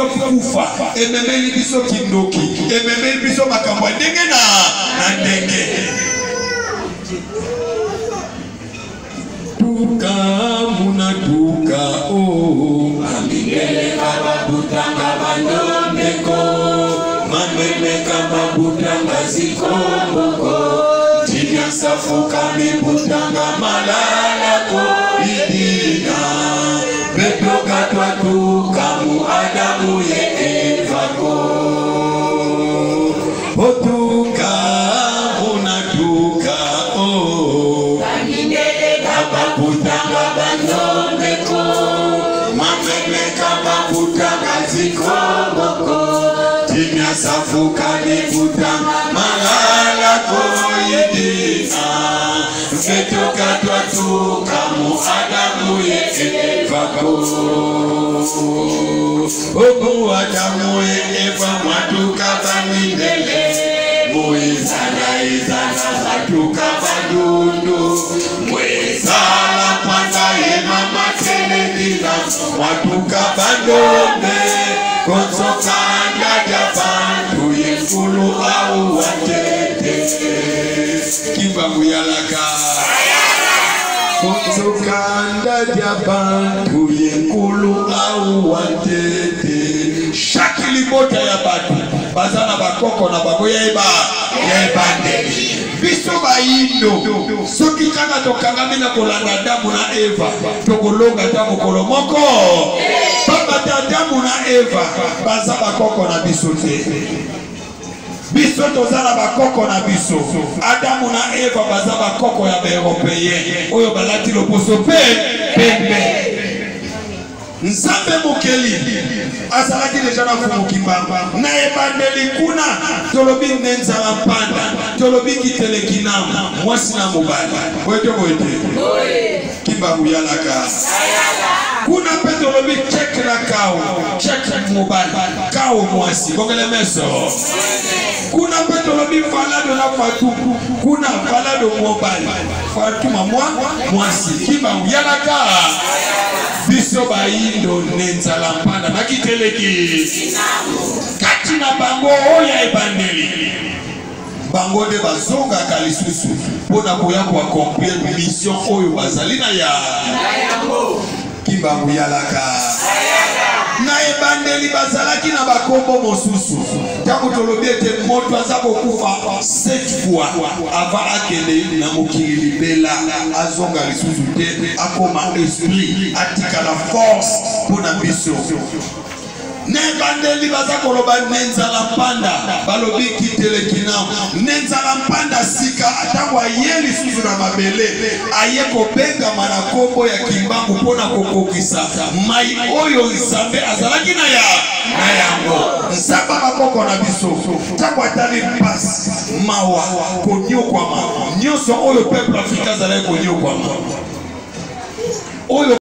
biso kufa, ememeli biso kindoki, ememeli biso makambo ndenge na ndenge. Tuka muna tuka oh, Amingele kaba butanga bandomeko, mameme kaba butanga zikomboko, tinya safuka mi butanga malalako idina, betoka twatuka mu Adamu ye Evako. Otuka muna tuka oh, Amingele kaba butanga bandomeko, mameme kaba butanga zikomboko, tinya safuka mi butanga malalako idina, betoka twatuka mu Adamu ye Evako. Oku Adamu ye Eva mwatuka bamindele, Muizala izala batuka badundu, muizala kwanda ye mama telekina, mwatuka bandombe, konsoka ndaja bantu ye fulu au watete. Kimba muyalaka Konsokanda diabantu yenkulu au watete. Shakili bota ya batu bazana bakoko na bagoya eba bandeli. Biso bayindo soki kanga tokanga mina kolanda Adamu na Eva tokolonga Adamu kolomoko baba Adamu na Eva baza bakoko na biso te. Biso tozala bakoko na biso. Adamu na Eva baza bakoko ya ba-Européen oyo balati loposo pembe. Nzambe mokeli azalaki deja na fumu kimbamba na ebandeli kuna tolobi nenzala mpanda tolobi kitelekina mwasi na mobali boyete kimbangu yalaka kuna pe tolobi chek na kao chek mobali kao mwasi bongele meso kuna pe tolobi falado na fatu kuna falado mobali fatuma mwasi kimbangu yalaka biso bayindo nenzala mpanda nakiteleki kati na bango oya ebandeli bango de bazonga kalisusu pona koya kwa accomplir mission oyo bazali na yango kimbangu yalaka na ebandeli bazalaki na bakombo mosusu tango tolobi ete moto aza kokufa 7 fois avant akende na mokili libela azonga lisusu te akoma esprit atika la force mpona biso na ebandeli baza koloba nenzala mpanda balobi kitelekina nenzala mpanda sika atango aye lisusu na mabele aye kobengama na kombo ya kimbangu mpona kokokisa mai oyo Nzambe azalaki na yango. Nzambe bakoko na biso tango atali mpasi mawa konyokwama nyonso oyo peuple africain azalaki konyokwama oyo